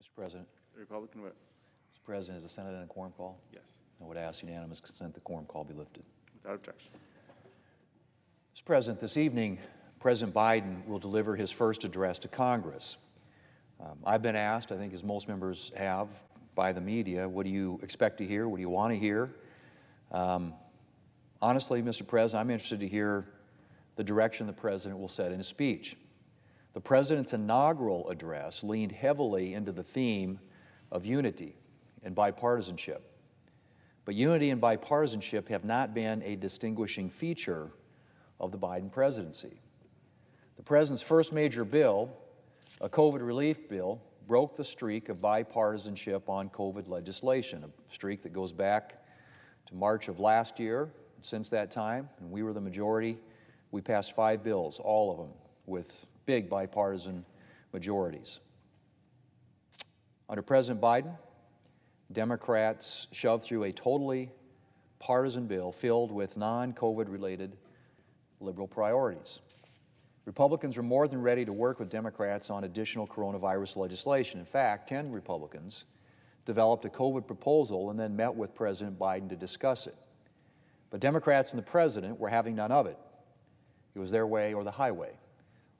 Mr. President. The Republican Whip. Mr. President, is the Senate in a quorum call? Yes. I would ask unanimous consent the quorum call be lifted. Without objection. Mr. President, this evening, President Biden will deliver his first address to Congress. I've been asked, I think as most members have, by the media, what do you expect to hear? What do you want to hear? Honestly, Mr. President, I'm interested to hear the direction the President will set in his speech. The President's inaugural address leaned heavily into the theme of unity and bipartisanship. But unity and bipartisanship have not been a distinguishing feature of the Biden presidency. The President's first major bill, a COVID relief bill, broke the streak of bipartisanship on COVID legislation, a streak that goes back to March of last year. Since that time, and we were the majority, we passed 5 bills, all of them with big bipartisan majorities. Under President Biden, Democrats shoved through a totally partisan bill filled with non-COVID related liberal priorities. Republicans were more than ready to work with Democrats on additional coronavirus legislation. In fact, 10 Republicans developed a COVID proposal and then met with President Biden to discuss it. But Democrats and the President were having none of it. It was their way or the highway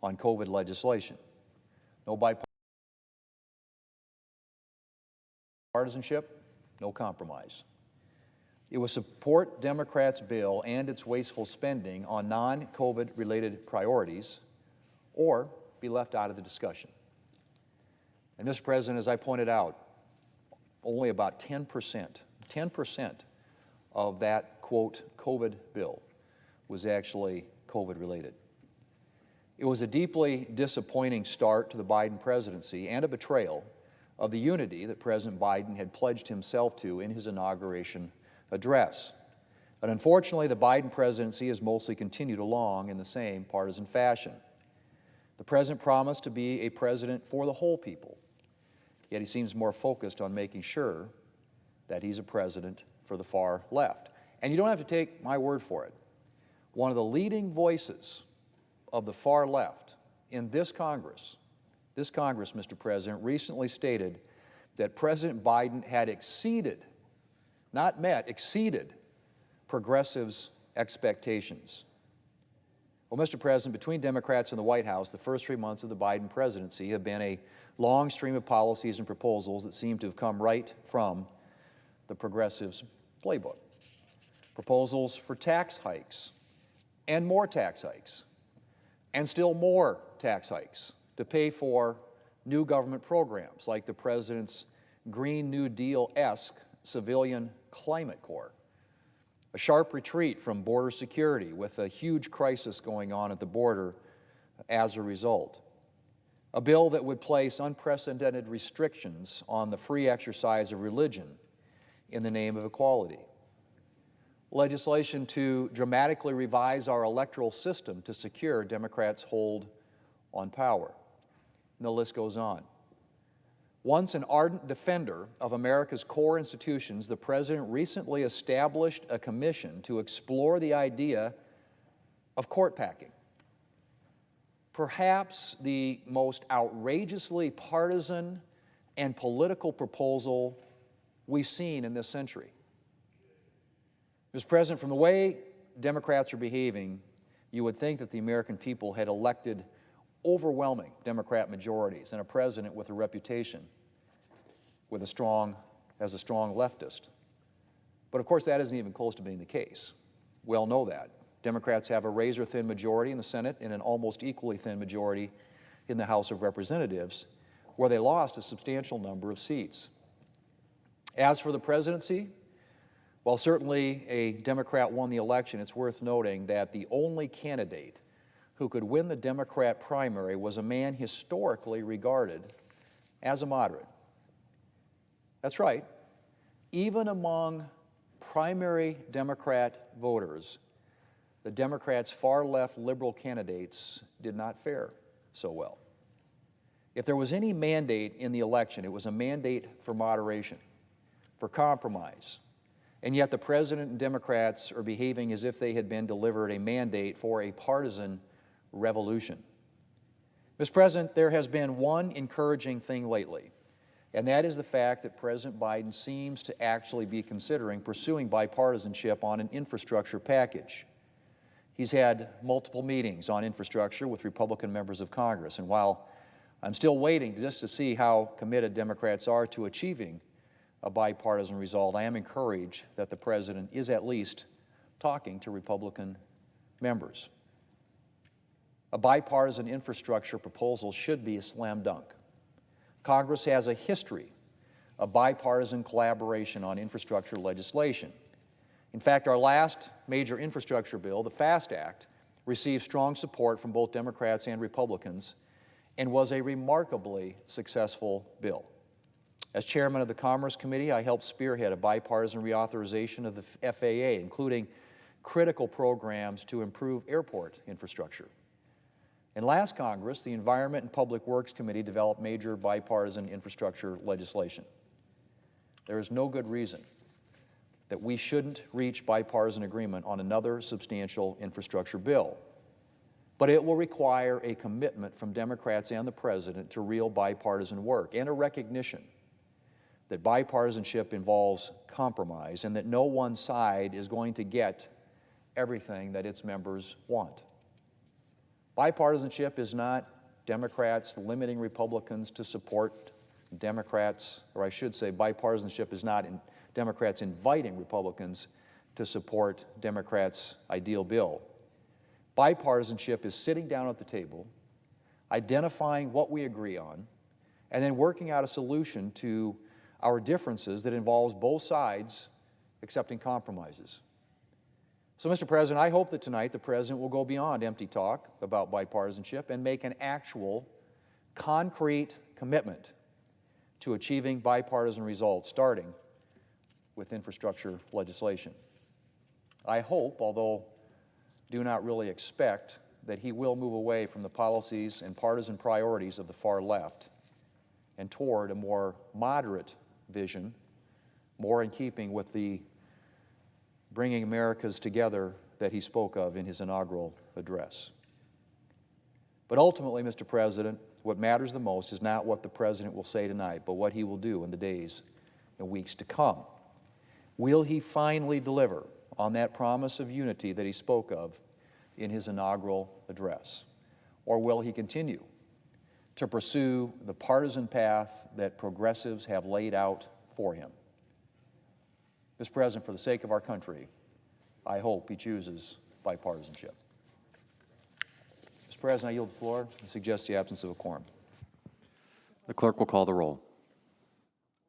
on COVID legislation. No bipartisanship, no compromise. It was support Democrats' bill and its wasteful spending on non-COVID related priorities or be left out of the discussion. And Mr. President, as I pointed out, only about 10% of that, quote, COVID bill was actually COVID related. It was a deeply disappointing start to the Biden presidency and a betrayal of the unity that President Biden had pledged himself to in his inauguration address. But unfortunately, the Biden presidency has mostly continued along in the same partisan fashion. The president promised to be a president for the whole people, yet he seems more focused on making sure that he's a president for the far left. And you don't have to take my word for it. One of the leading voices of the far left in this Congress, Mr. President, recently stated that President Biden had exceeded, not met, exceeded progressives' expectations. Well, Mr. President, between Democrats and the White House, the first 3 months of the Biden presidency have been a long stream of policies and proposals that seem to have come right from the progressives' playbook. Proposals for tax hikes and more tax hikes and still more tax hikes to pay for new government programs like the President's Green New Deal-esque Civilian Climate Corps, a sharp retreat from border security with a huge crisis going on at the border as a result, a bill that would place unprecedented restrictions on the free exercise of religion in the name of equality, legislation to dramatically revise our electoral system to secure Democrats' hold on power. And the list goes on. Once an ardent defender of America's core institutions, the President recently established a commission to explore the idea of court packing. Perhaps the most outrageously partisan and political proposal we've seen in this century. Mr. President, from the way Democrats are behaving, you would think that the American people had elected overwhelming Democrat majorities and a president with a reputation as a strong leftist. But of course, that isn't even close to being the case. We all know that. Democrats have a razor-thin majority in the Senate and an almost equally thin majority in the House of Representatives, where they lost a substantial number of seats. As for the presidency, while certainly a Democrat won the election, it's worth noting that the only candidate who could win the Democrat primary was a man historically regarded as a moderate. That's right. Even among primary Democrat voters, the Democrats' far-left liberal candidates did not fare so well. If there was any mandate in the election, it was a mandate for moderation, for compromise. And yet the President and Democrats are behaving as if they had been delivered a mandate for a partisan revolution. Mr. President, there has been one encouraging thing lately. And that is the fact that President Biden seems to actually be considering pursuing bipartisanship on an infrastructure package. He's had multiple meetings on infrastructure with Republican members of Congress, and while I'm still waiting just to see how committed Democrats are to achieving a bipartisan result, I am encouraged that the President is at least talking to Republican members. A bipartisan infrastructure proposal should be a slam dunk. Congress has a history of bipartisan collaboration on infrastructure legislation. In fact, our last major infrastructure bill, the FAST Act, received strong support from both Democrats and Republicans and was a remarkably successful bill. As chairman of the Commerce Committee, I helped spearhead a bipartisan reauthorization of the FAA, including critical programs to improve airport infrastructure. In last Congress, the Environment and Public Works Committee developed major bipartisan infrastructure legislation. There is no good reason that we shouldn't reach bipartisan agreement on another substantial infrastructure bill. But it will require a commitment from Democrats and the President to real bipartisan work and a recognition that bipartisanship involves compromise and that no one side is going to get everything that its members want. Bipartisanship is not Democrats limiting Republicans to support Democrats, or I should say bipartisanship is not Democrats inviting Republicans to support Democrats' ideal bill. Bipartisanship is sitting down at the table, identifying what we agree on, and then working out a solution to our differences that involves both sides accepting compromises. So, Mr. President, I hope that tonight the President will go beyond empty talk about bipartisanship and make an actual, concrete commitment to achieving bipartisan results, starting with infrastructure legislation. I hope, although do not really expect, that he will move away from the policies and partisan priorities of the far left and toward a more moderate vision, more in keeping with the bringing Americas together that he spoke of in his inaugural address. But ultimately, Mr. President, what matters the most is not what the President will say tonight, but what he will do in the days and weeks to come. Will he finally deliver on that promise of unity that he spoke of in his inaugural address? Or will he continue to pursue the partisan path that progressives have laid out for him? Mr. President, for the sake of our country, I hope he chooses bipartisanship. Mr. President, I yield the floor and suggest the absence of a quorum. The clerk will call the roll.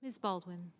Ms. Baldwin.